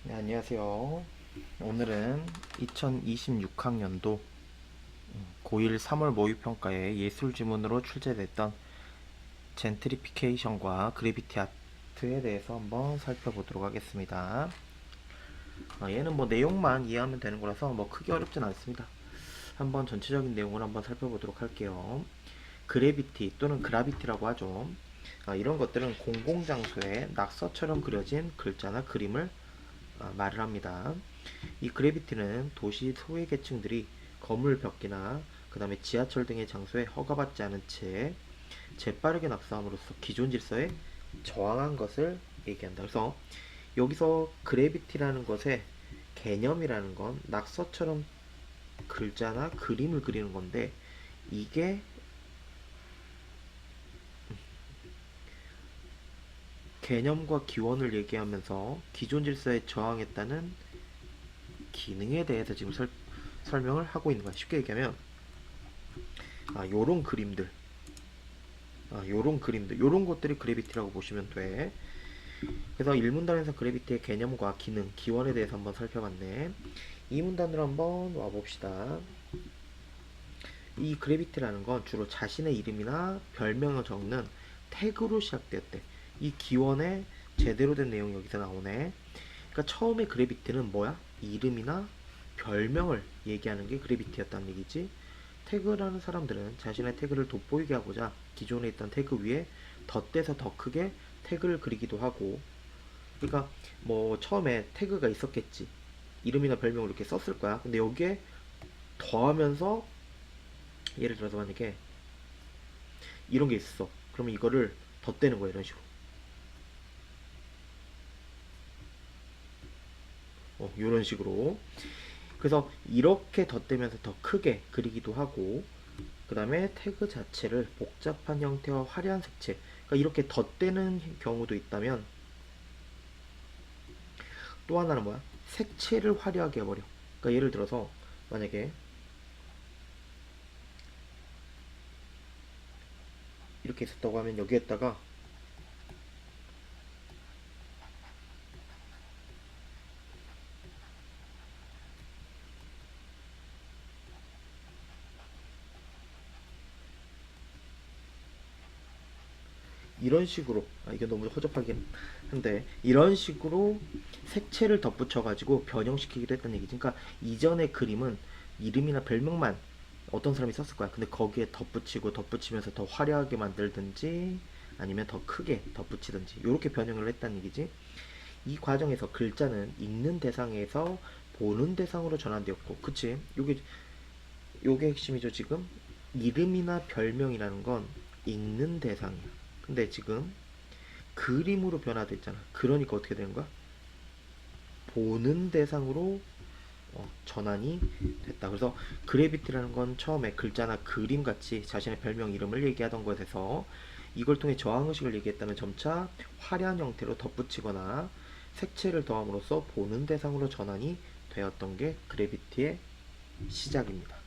네, 안녕하세요. 오늘은 2026학년도 고1 3월 모의평가에 예술 지문으로 출제됐던 젠트리피케이션과 그래비티 아트에 대해서 한번 살펴보도록 하겠습니다. 얘는 뭐 내용만 이해하면 되는 거라서 뭐 크게 어렵진 않습니다. 한번 전체적인 내용을 한번 살펴보도록 할게요. 그래비티 또는 그라비티라고 하죠. 이런 것들은 공공장소에 낙서처럼 그려진 글자나 그림을 말을 합니다. 이 그래비티는 도시 소외계층들이 건물 벽이나 그 다음에 지하철 등의 장소에 허가받지 않은 채 재빠르게 낙서함으로써 기존 질서에 저항한 것을 얘기한다. 그래서 여기서 그래비티라는 것의 개념이라는 건 낙서처럼 글자나 그림을 그리는 건데, 이게 개념과 기원을 얘기하면서 기존 질서에 저항했다는 기능에 대해서 지금 설명을 하고 있는 거야. 쉽게 얘기하면 요런 그림들, 요런 것들이 그래비티라고 보시면 돼. 그래서 1문단에서 그래비티의 개념과 기능, 기원에 대해서 한번 살펴봤네. 2문단으로 한번 와봅시다. 이 그래비티라는 건 주로 자신의 이름이나 별명을 적는 태그로 시작되었대. 이 기원에 제대로 된 내용이 여기서 나오네. 그러니까 처음에 그래비티는 뭐야? 이름이나 별명을 얘기하는 게 그래비티였다는 얘기지. 태그라는 사람들은 자신의 태그를 돋보이게 하고자 기존에 있던 태그 위에 덧대서 더 크게 태그를 그리기도 하고, 그러니까 뭐 처음에 태그가 있었겠지. 이름이나 별명을 이렇게 썼을 거야. 근데 여기에 더하면서 예를 들어서 만약에 이런 게 있어. 그러면 이거를 덧대는 거야, 이런 식으로. 이런 식으로. 그래서 이렇게 덧대면서 더 크게 그리기도 하고, 그 다음에 태그 자체를 복잡한 형태와 화려한 색채, 그러니까 이렇게 덧대는 경우도 있다면, 또 하나는 뭐야? 색채를 화려하게 해버려. 그러니까 예를 들어서 만약에 이렇게 있었다고 하면 여기에다가 이런 식으로, 이게 너무 허접하긴 한데 이런 식으로 색채를 덧붙여 가지고 변형시키기도 했다는 얘기지. 그러니까 이전의 그림은 이름이나 별명만 어떤 사람이 썼을 거야. 근데 거기에 덧붙이고 덧붙이면서 더 화려하게 만들든지 아니면 더 크게 덧붙이든지 이렇게 변형을 했다는 얘기지. 이 과정에서 글자는 읽는 대상에서 보는 대상으로 전환되었고, 그치? 요게 핵심이죠. 지금 이름이나 별명이라는 건 읽는 대상이야. 근데 지금 그림으로 변화됐잖아. 그러니까 어떻게 되는 거야? 보는 대상으로 전환이 됐다. 그래서 그래비티라는 건 처음에 글자나 그림 같이 자신의 별명 이름을 얘기하던 것에서 이걸 통해 저항의식을 얘기했다면 점차 화려한 형태로 덧붙이거나 색채를 더함으로써 보는 대상으로 전환이 되었던 게 그래비티의 시작입니다.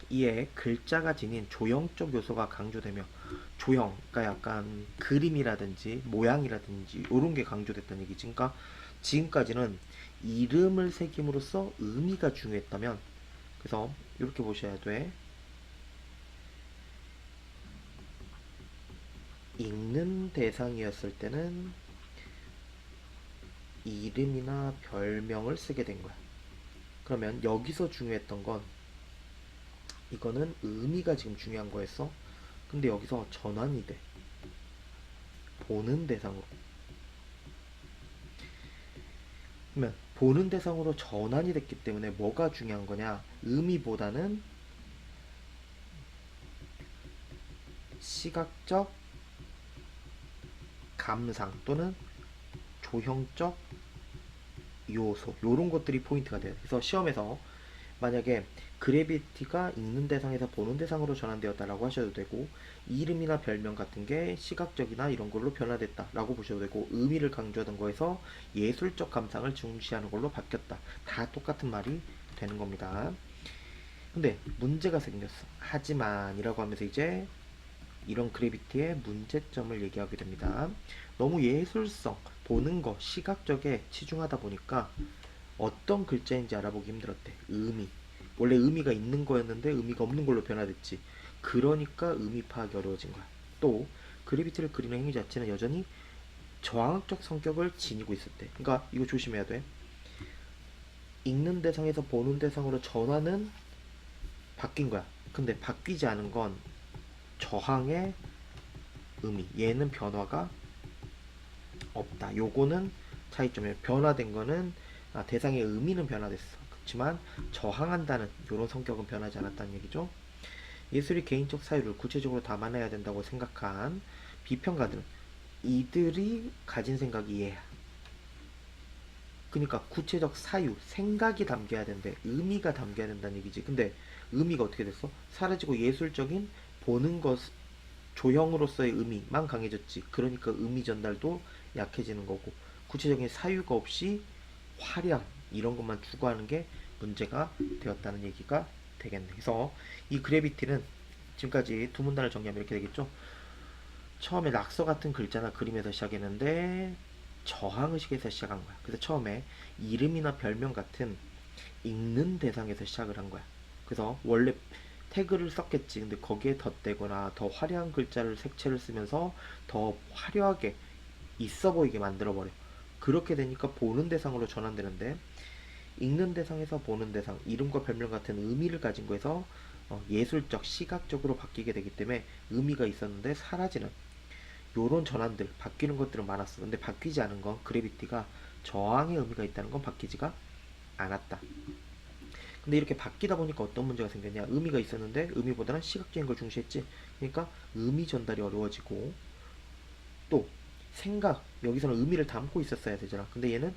이에 글자가 지닌 조형적 요소가 강조되며, 조형, 그러니까 약간 그림이라든지 모양이라든지 이런 게 강조됐다는 얘기지. 그러니까 지금까지는 이름을 새김으로써 의미가 중요했다면, 그래서 이렇게 보셔야 돼. 읽는 대상이었을 때는 이름이나 별명을 쓰게 된 거야. 그러면 여기서 중요했던 건, 이거는 의미가 지금 중요한 거였어. 근데 여기서 전환이 돼. 보는 대상으로. 그러면 보는 대상으로 전환이 됐기 때문에 뭐가 중요한 거냐? 의미보다는 시각적 감상 또는 조형적 요소, 요런 것들이 포인트가 돼요. 그래서 시험에서 만약에 그래비티가 읽는 대상에서 보는 대상으로 전환되었다라고 하셔도 되고, 이름이나 별명 같은 게 시각적이나 이런 걸로 변화됐다라고 보셔도 되고, 의미를 강조하던 거에서 예술적 감상을 중시하는 걸로 바뀌었다. 다 똑같은 말이 되는 겁니다. 근데 문제가 생겼어. 하지만이라고 하면서 이제 이런 그래비티의 문제점을 얘기하게 됩니다. 너무 예술성, 보는 거, 시각적에 치중하다 보니까 어떤 글자인지 알아보기 힘들었대. 의미. 원래 의미가 있는 거였는데 의미가 없는 걸로 변화됐지. 그러니까 의미 파악이 어려워진 거야. 또 그래비티를 그리는 행위 자체는 여전히 저항적 성격을 지니고 있었대. 그러니까 이거 조심해야 돼. 읽는 대상에서 보는 대상으로 전환은 바뀐 거야. 근데 바뀌지 않은 건 저항의 의미. 얘는 변화가 없다. 요거는 차이점이에요. 변화된 거는 대상의 의미는 변화됐어. 그렇지만 저항한다는 이런 성격은 변하지 않았다는 얘기죠. 예술이 개인적 사유를 구체적으로 담아내야 된다고 생각한 비평가들은 이들이 가진 생각이 얘야. 그러니까 구체적 사유, 생각이 담겨야 된대. 의미가 담겨야 된다는 얘기지. 근데 의미가 어떻게 됐어? 사라지고 예술적인 보는 것, 조형으로서의 의미만 강해졌지. 그러니까 의미 전달도 약해지는 거고, 구체적인 사유가 없이 화려한 이런 것만 추구하는 게 문제가 되었다는 얘기가 되겠네. 그래서 이 그래비티는 지금까지 두 문단을 정리하면 이렇게 되겠죠. 처음에 낙서 같은 글자나 그림에서 시작했는데 저항의식에서 시작한 거야. 그래서 처음에 이름이나 별명 같은 읽는 대상에서 시작을 한 거야. 그래서 원래 태그를 썼겠지. 근데 거기에 덧대거나 더 화려한 글자를 색채를 쓰면서 더 화려하게 있어 보이게 만들어 버려. 그렇게 되니까 보는 대상으로 전환되는데, 읽는 대상에서 보는 대상, 이름과 별명 같은 의미를 가진 거에서 예술적, 시각적으로 바뀌게 되기 때문에 의미가 있었는데 사라지는 요런 전환들, 바뀌는 것들은 많았어. 근데 바뀌지 않은 건 그래비티가 저항의 의미가 있다는 건 바뀌지가 않았다. 근데 이렇게 바뀌다 보니까 어떤 문제가 생겼냐? 의미가 있었는데 의미보다는 시각적인 걸 중시했지. 그러니까 의미 전달이 어려워지고, 또 생각, 여기서는 의미를 담고 있었어야 되잖아. 근데 얘는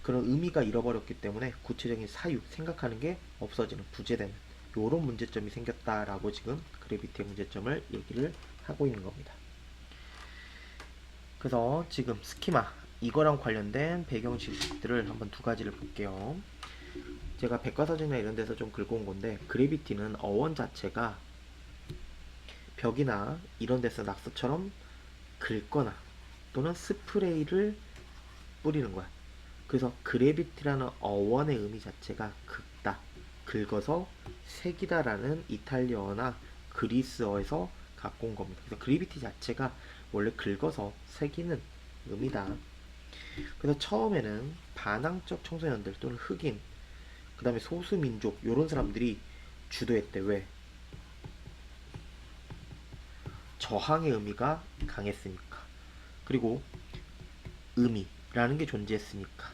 그런 의미가 잃어버렸기 때문에 구체적인 사유, 생각하는 게 없어지는, 부재되는 요런 문제점이 생겼다라고 지금 그래비티의 문제점을 얘기를 하고 있는 겁니다. 그래서 지금 스키마, 이거랑 관련된 배경 지식들을 한번 두 가지를 볼게요. 제가 백과사전이나 이런 데서 좀 긁어온 건데, 그래비티는 어원 자체가 벽이나 이런 데서 낙서처럼 긁거나 또는 스프레이를 뿌리는 거야. 그래서 그래비티라는 어원의 의미 자체가 긁다, 긁어서 색이다라는 이탈리아어나 그리스어에서 갖고 온 겁니다. 그래서 그래비티 자체가 원래 긁어서 새기는 의미다. 그래서 처음에는 반항적 청소년들 또는 흑인, 그 다음에 소수민족 요런 사람들이 주도했대. 왜? 저항의 의미가 강했으니까. 그리고 의미라는 게 존재했으니까.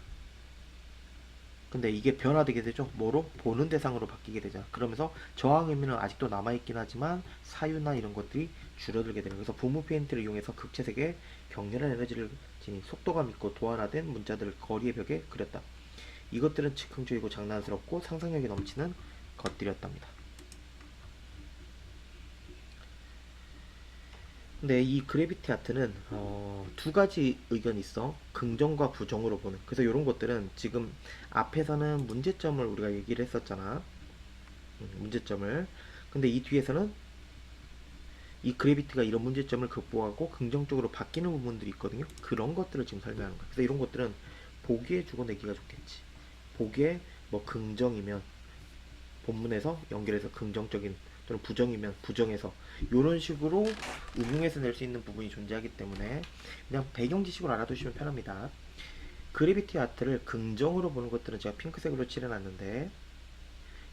근데 이게 변화되게 되죠. 뭐로? 보는 대상으로 바뀌게 되잖아. 그러면서 저항 의미는 아직도 남아있긴 하지만 사유나 이런 것들이 줄어들게 되는. 그래서 부무 페인트를 이용해서 극채색에 격렬한 에너지를 지닌 속도감 있고 도안화된 문자들을 거리의 벽에 그렸다. 이것들은 즉흥적이고 장난스럽고 상상력이 넘치는 것들이었답니다. 근데 이 그래비티 아트는 두 가지 의견이 있어. 긍정과 부정으로 보는. 그래서 이런 것들은 지금 앞에서는 문제점을 우리가 얘기를 했었잖아. 문제점을. 근데 이 뒤에서는 이 그래비티가 이런 문제점을 극복하고 긍정적으로 바뀌는 부분들이 있거든요. 그런 것들을 지금 설명하는 거야. 그래서 이런 것들은 보기에 주고 내기가 좋겠지. 보기에 뭐 긍정이면 본문에서 연결해서 긍정적인, 또는 부정이면 부정해서 이런 식으로 응용해서 낼 수 있는 부분이 존재하기 때문에 그냥 배경 지식으로 알아두시면 편합니다. 그래비티 아트를 긍정으로 보는 것들은 제가 핑크색으로 칠해놨는데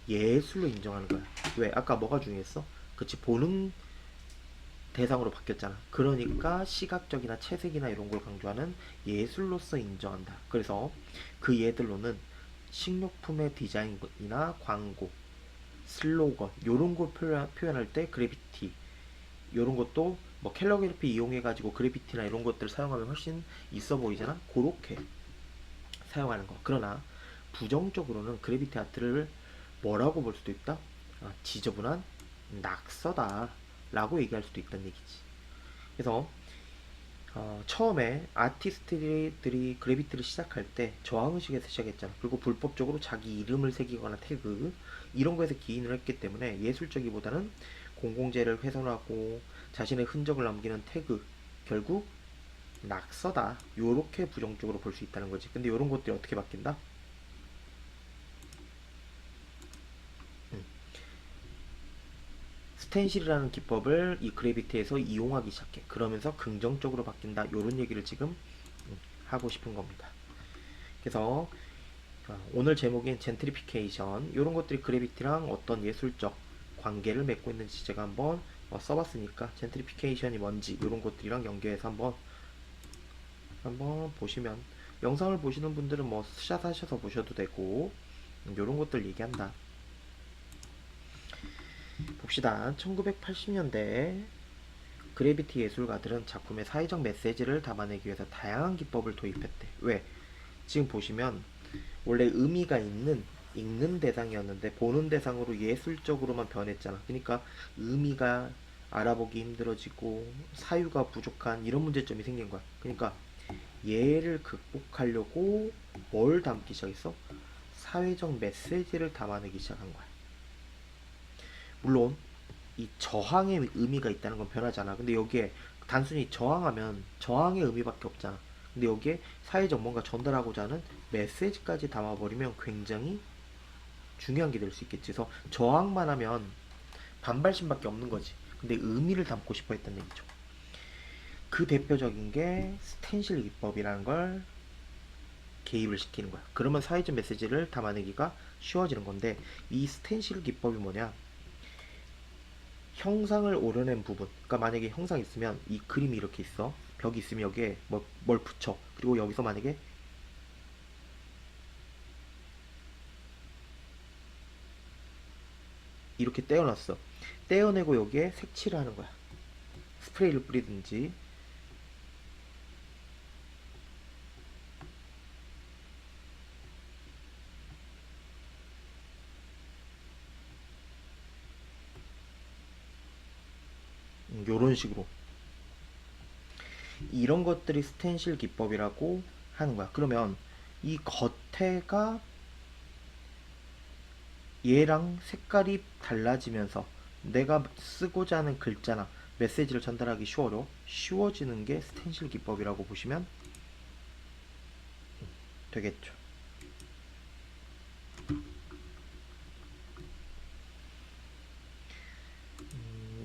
예술로 인정하는 거야. 왜? 아까 뭐가 중요했어? 그치, 보는 대상으로 바뀌었잖아. 그러니까 시각적이나 채색이나 이런 걸 강조하는 예술로서 인정한다. 그래서 그 예들로는 식료품의 디자인이나 광고, 슬로건 요런 거 표현할 때 그래비티 요런 것도 뭐 캘러그래피 이용해 가지고 그래비티나 이런 것들을 사용하면 훨씬 있어 보이잖아. 그렇게 사용하는 거. 그러나 부정적으로는 그래비티 아트를 뭐라고 볼 수도 있다? 지저분한 낙서다 라고 얘기할 수도 있다는 얘기지. 그래서 처음에 아티스트들이 그래비티를 시작할 때 저항의식에서 시작했잖아. 그리고 불법적으로 자기 이름을 새기거나 태그 이런 거에서 기인을 했기 때문에 예술적이보다는 공공재를 훼손하고 자신의 흔적을 남기는 태그, 결국 낙서다. 요렇게 부정적으로 볼 수 있다는 거지. 근데 요런 것들이 어떻게 바뀐다? 음. 스텐실이라는 기법을 이 그래비티에서 이용하기 시작해. 그러면서 긍정적으로 바뀐다. 요런 얘기를 지금 하고 싶은 겁니다. 그래서 오늘 제목인 젠트리피케이션 이런 것들이 그래비티랑 어떤 예술적 관계를 맺고 있는지 제가 한번 써봤으니까 젠트리피케이션이 뭔지 이런 것들이랑 연계해서 한번 보시면 영상을 보시는 분들은 뭐 스샷 하셔서 보셔도 되고 이런 것들 얘기한다. 봅시다. 1980년대 그래비티 예술가들은 작품의 사회적 메시지를 담아내기 위해서 다양한 기법을 도입했대. 왜? 지금 보시면 원래 의미가 있는 읽는 대상이었는데 보는 대상으로 예술적으로만 변했잖아. 그러니까 의미가 알아보기 힘들어지고 사유가 부족한 이런 문제점이 생긴 거야. 그러니까 얘를 극복하려고 뭘 담기 시작했어? 사회적 메시지를 담아내기 시작한 거야. 물론 이 저항의 의미가 있다는 건 변하잖아. 근데 여기에 단순히 저항하면 저항의 의미밖에 없잖아. 근데 여기에 사회적 뭔가 전달하고자 하는 메시지까지 담아버리면 굉장히 중요한 게 될 수 있겠지. 그래서 저항만 하면 반발심밖에 없는 거지. 근데 의미를 담고 싶어 했던 얘기죠. 그 대표적인 게 스텐실 기법이라는 걸 개입을 시키는 거야. 그러면 사회적 메시지를 담아내기가 쉬워지는 건데 이 스텐실 기법이 뭐냐? 형상을 오려낸 부분. 그러니까 만약에 형상 있으면 이 그림이 이렇게 있어. 벽이 있으면 여기에 뭘 붙여. 그리고 여기서 만약에 이렇게 떼어놨어. 떼어내고 여기에 색칠을 하는 거야. 스프레이를 뿌리든지. 요런 식으로. 이런 것들이 스텐실 기법이라고 하는 거야. 그러면 이 겉에가 얘랑 색깔이 달라지면서 내가 쓰고자 하는 글자나 메시지를 전달하기 쉬워지는 게 스텐실 기법이라고 보시면 되겠죠.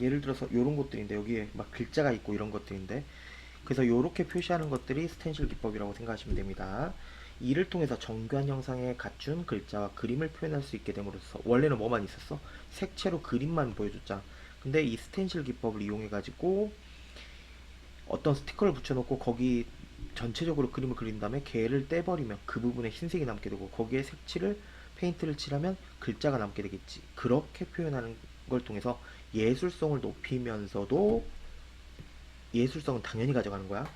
예를 들어서 이런 것들인데 여기에 막 글자가 있고 이런 것들인데 그래서 이렇게 표시하는 것들이 스텐실 기법이라고 생각하시면 됩니다. 이를 통해서 정교한 형상에 갖춘 글자와 그림을 표현할 수 있게 됨으로써 원래는 뭐만 있었어? 색채로 그림만 보여줬잖아. 근데 이 스텐실 기법을 이용해 가지고 어떤 스티커를 붙여놓고 거기 전체적으로 그림을 그린 다음에 걔를 떼버리면 그 부분에 흰색이 남게 되고 거기에 색칠을 페인트를 칠하면 글자가 남게 되겠지. 그렇게 표현하는 걸 통해서 예술성을 높이면서도 예술성은 당연히 가져가는 거야.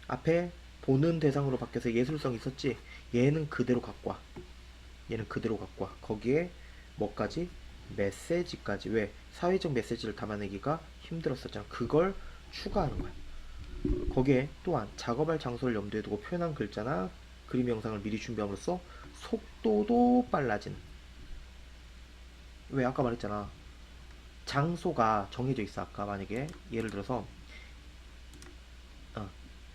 앞에 보는 대상으로 바뀌어서 예술성이 있었지. 얘는 그대로 갖고 와. 얘는 그대로 갖고 와. 거기에 뭐까지? 메시지까지. 왜? 사회적 메시지를 담아내기가 힘들었었잖아. 그걸 추가하는 거야. 거기에 또한 작업할 장소를 염두에 두고 표현한 글자나 그림 영상을 미리 준비함으로써 속도도 빨라지는. 왜? 아까 말했잖아. 장소가 정해져 있어. 아까 만약에 예를 들어서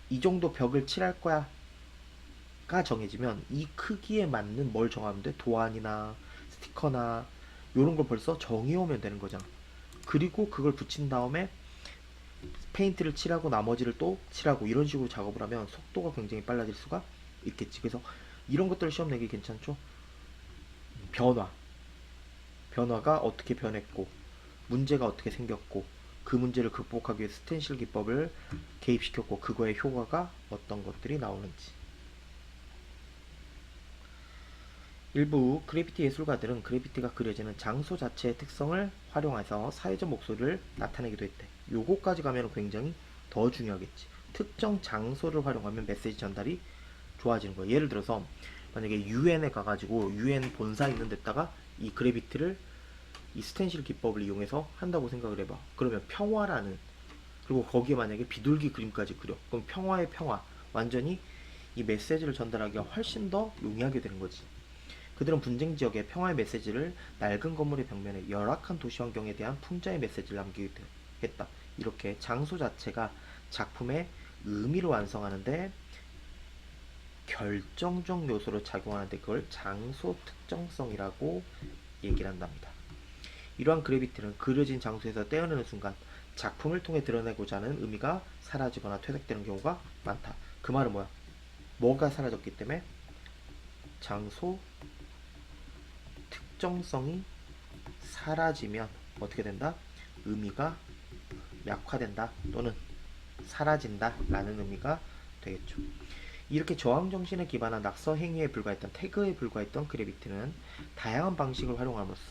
이 정도 벽을 칠할 거야 가 정해지면 이 크기에 맞는 뭘 정하면 돼? 도안이나 스티커나 이런 걸 벌써 정해오면 되는 거잖아. 그리고 그걸 붙인 다음에 페인트를 칠하고 나머지를 또 칠하고 이런 식으로 작업을 하면 속도가 굉장히 빨라질 수가 있겠지. 그래서 이런 것들을 시험 내기 괜찮죠? 변화, 변화가 어떻게 변했고 문제가 어떻게 생겼고 그 문제를 극복하기 위해 스텐실 기법을 개입시켰고 그거의 효과가 어떤 것들이 나오는지. 일부 그래피티 예술가들은 그래피티가 그려지는 장소 자체의 특성을 활용해서 사회적 목소리를 나타내기도 했대. 요거까지 가면 굉장히 더 중요하겠지. 특정 장소를 활용하면 메시지 전달이 좋아지는 거야. 예를 들어서 만약에 유엔에 가가지고 유엔 본사 있는 데다가 이 그래비티를 이 스텐실 기법을 이용해서 한다고 생각을 해봐. 그러면 평화라는 그리고 거기에 만약에 비둘기 그림까지 그려. 그럼 평화의 평화 완전히 이 메시지를 전달하기가 훨씬 더 용이하게 되는 거지. 그들은 분쟁 지역의 평화의 메시지를 낡은 건물의 벽면에 열악한 도시 환경에 대한 풍자의 메시지를 남기게 했다. 이렇게 장소 자체가 작품의 의미를 완성하는데 결정적 요소로 작용하는데 그걸 장소 특정성이라고 얘기를 한답니다. 이러한 그래비티는 그려진 장소에서 떼어내는 순간 작품을 통해 드러내고자 하는 의미가 사라지거나 퇴색되는 경우가 많다. 그 말은 뭐야? 뭐가 사라졌기 때문에 장소 특정성이 사라지면 어떻게 된다? 의미가 약화된다 또는 사라진다 라는 의미가 되겠죠. 이렇게 저항 정신에 기반한 낙서 행위에 불과했던 태그에 불과했던 그래비티는 다양한 방식을 활용함으로써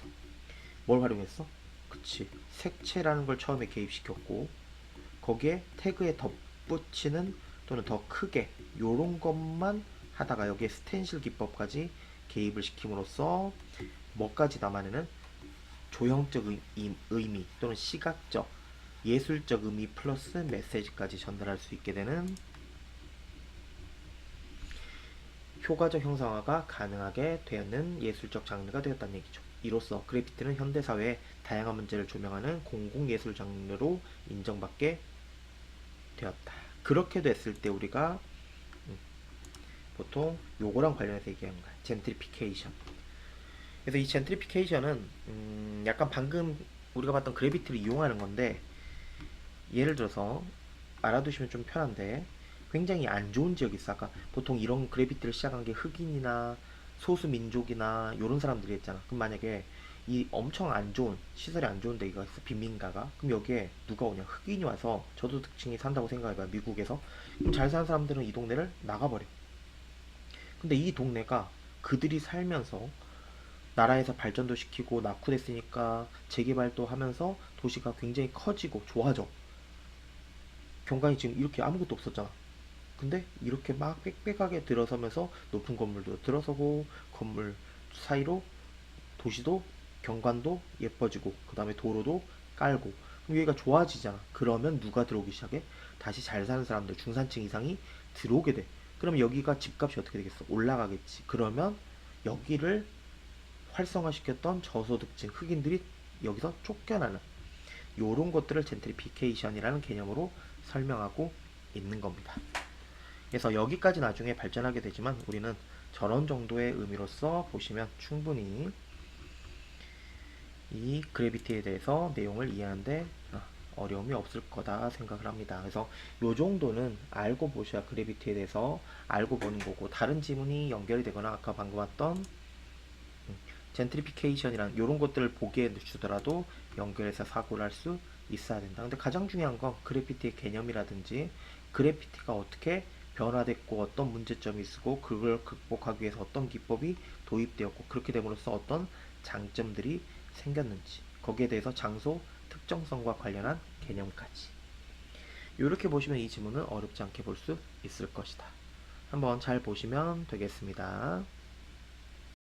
뭘 활용했어? 그치, 색채라는 걸 처음에 개입시켰고 거기에 태그에 덧붙이는 또는 더 크게 요런 것만 하다가 여기에 스텐실 기법까지 개입을 시킴으로써 뭐까지 담아내는 조형적 의미 또는 시각적 예술적 의미 플러스 메시지까지 전달할 수 있게 되는 효과적 형상화가 가능하게 되는 예술적 장르가 되었다는 얘기죠. 이로써 그래피티는 현대사회의 다양한 문제를 조명하는 공공예술 장르로 인정받게 되었다. 그렇게 됐을 때 우리가 보통 요거랑 관련해서 얘기하는 거야. 젠트리피케이션. 그래서 이 젠트리피케이션은 약간 방금 우리가 봤던 그래비티를 이용하는 건데 예를 들어서 알아두시면 좀 편한데 굉장히 안 좋은 지역이 있어. 아까 보통 이런 그래비티를 시작한 게 흑인이나 소수민족이나 이런 사람들이 했잖아. 그럼 만약에 이 엄청 안 좋은 시설이 안 좋은 데가 있어 빈민가가 그럼 여기에 누가 오냐 흑인이 와서 저소득층이 산다고 생각해봐 미국에서 그럼 잘 사는 사람들은 이 동네를 나가버려. 근데 이 동네가 그들이 살면서 나라에서 발전도 시키고 낙후됐으니까 재개발도 하면서 도시가 굉장히 커지고 좋아져. 경관이 지금 이렇게 아무것도 없었잖아. 근데 이렇게 막 빽빽하게 들어서면서 높은 건물도 들어서고 건물 사이로 도시도 경관도 예뻐지고 그 다음에 도로도 깔고 그럼 여기가 좋아지잖아. 그러면 누가 들어오기 시작해? 다시 잘 사는 사람들 중산층 이상이 들어오게 돼. 그러면 여기가 집값이 어떻게 되겠어? 올라가겠지. 그러면 여기를 활성화시켰던 저소득층 흑인들이 여기서 쫓겨나는 요런 것들을 젠트리피케이션이라는 개념으로 설명하고 있는 겁니다. 그래서 여기까지 나중에 발전하게 되지만 우리는 저런 정도의 의미로서 보시면 충분히 이 그래비티에 대해서 내용을 이해하는데 어려움이 없을 거다 생각을 합니다. 그래서 요 정도는 알고 보셔야 그래비티에 대해서 알고 보는 거고 다른 지문이 연결이 되거나 아까 방금 왔던 젠트리피케이션이란 이런 것들을 보게 주더라도 연결해서 사고를 할 수 있어야 된다. 근데 가장 중요한 건 그래피티의 개념이라든지 그래피티가 어떻게 변화됐고 어떤 문제점이 있고 그걸 극복하기 위해서 어떤 기법이 도입되었고 그렇게 됨으로써 어떤 장점들이 생겼는지 거기에 대해서 장소 특정성과 관련한 개념까지 이렇게 보시면 이 지문은 어렵지 않게 볼 수 있을 것이다. 한번 잘 보시면 되겠습니다.